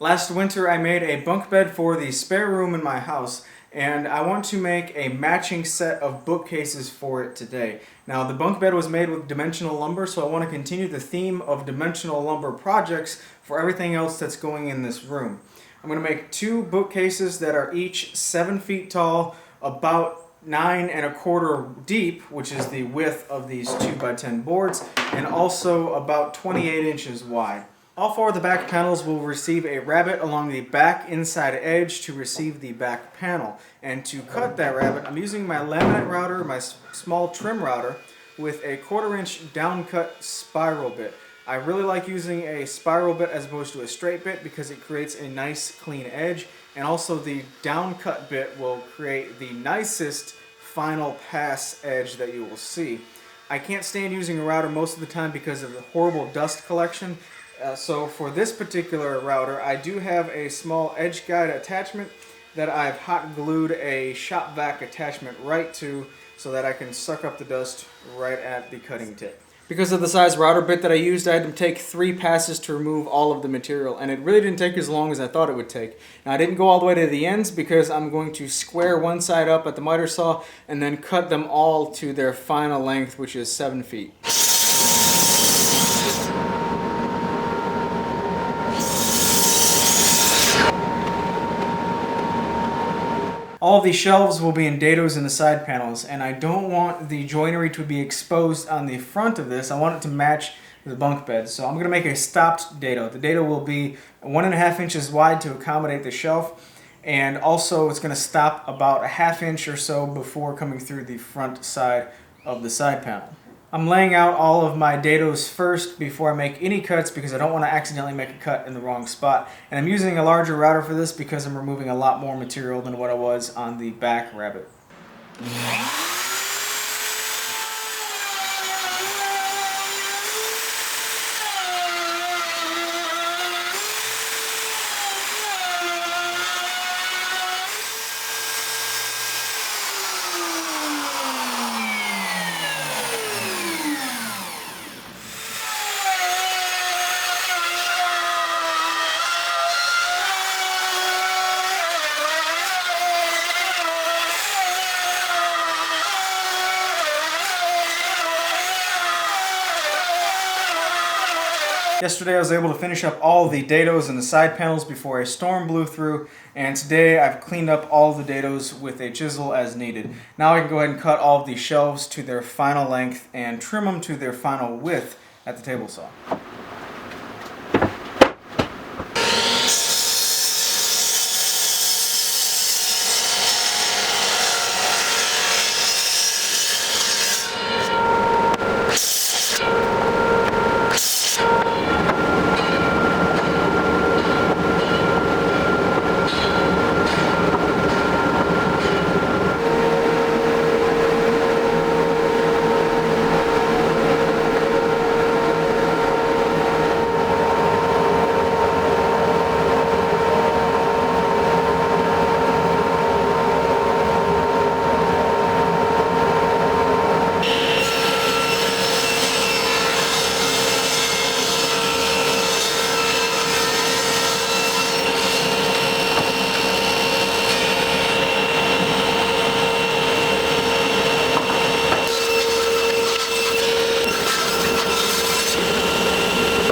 Last winter I made a bunk bed for the spare room in my house, and I want to make a matching set of bookcases for it today. Now the bunk bed was made with dimensional lumber, so I want to continue the theme of dimensional lumber projects for everything else that's going in this room. I'm going to make two bookcases that are each 7 feet tall, about 9 1/4 deep, which is the width of these 2x10 boards, and also about 28 inches wide. All four of the back panels will receive a rabbet along the back inside edge to receive the back panel. And to cut that rabbet, I'm using my laminate router, my small trim router, with a 1/4 inch down cut spiral bit. I really like using a spiral bit as opposed to a straight bit because it creates a nice clean edge, and also the down cut bit will create the nicest final pass edge that you will see. I can't stand using a router most of the time because of the horrible dust collection. So for this particular router, I do have a small edge guide attachment that I've hot glued a shop vac attachment right to so that I can suck up the dust right at the cutting tip. Because of the size router bit that I used, I had to take 3 passes to remove all of the material, and it really didn't take as long as I thought it would take. Now I didn't go all the way to the ends because I'm going to square one side up at the miter saw and then cut them all to their final length, which is 7 feet. All of these shelves will be in dados in the side panels, and I don't want the joinery to be exposed on the front of this. I want it to match the bunk bed. So I'm going to make a stopped dado. The dado will be 1.5 inches wide to accommodate the shelf, and also it's going to stop about 1/2 inch or so before coming through the front side of the side panel. I'm laying out all of my dados first before I make any cuts because I don't want to accidentally make a cut in the wrong spot. And I'm using a larger router for this because I'm removing a lot more material than what I was on the back rabbet. Yesterday I was able to finish up all the dados and the side panels before a storm blew through, and today I've cleaned up all the dados with a chisel as needed. Now I can go ahead and cut all of these shelves to their final length and trim them to their final width at the table saw.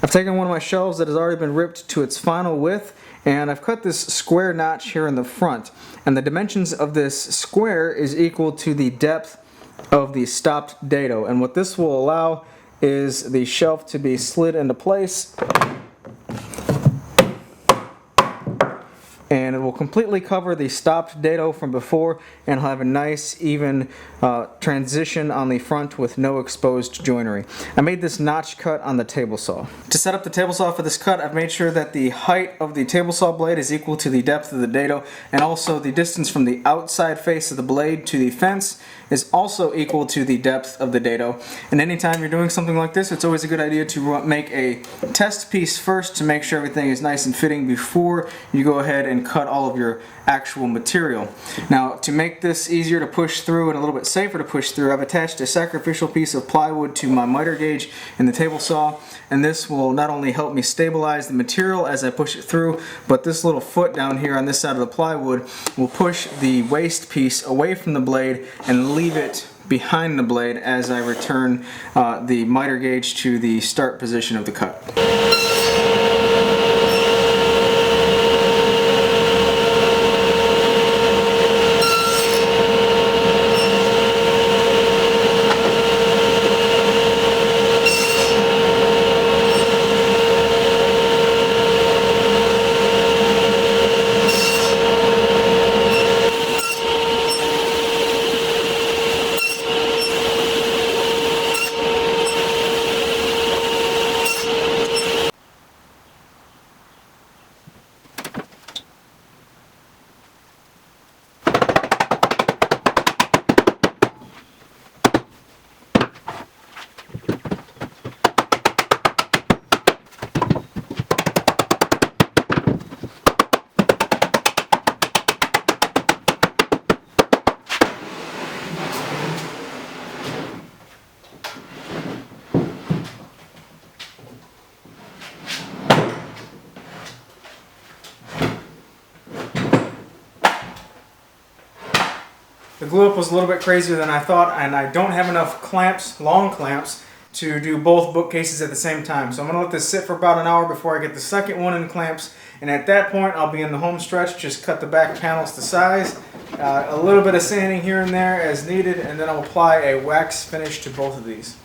I've taken one of my shelves that has already been ripped to its final width, and I've cut this square notch here in the front. And the dimensions of this square is equal to the depth of the stopped dado. And what this will allow is the shelf to be slid into place, and it will completely cover the stopped dado from before and have a nice even transition on the front with no exposed joinery. I made this notch cut on the table saw. To set up the table saw for this cut, I've made sure that the height of the table saw blade is equal to the depth of the dado, and also the distance from the outside face of the blade to the fence is also equal to the depth of the dado. And anytime you're doing something like this, it's always a good idea to make a test piece first to make sure everything is nice and fitting before you go ahead and cut all all of your actual material. Now, to make this easier to push through and a little bit safer to push through, I've attached a sacrificial piece of plywood to my miter gauge in the table saw, and this will not only help me stabilize the material as I push it through, but this little foot down here on this side of the plywood will push the waste piece away from the blade and leave it behind the blade as I return the miter gauge to the start position of the cut. The glue up was a little bit crazier than I thought, and I don't have enough clamps, long clamps, to do both bookcases at the same time. So I'm going to let this sit for about an hour before I get the second one in clamps, and at that point I'll be in the home stretch. Just cut the back panels to size, a little bit of sanding here and there as needed, and then I'll apply a wax finish to both of these.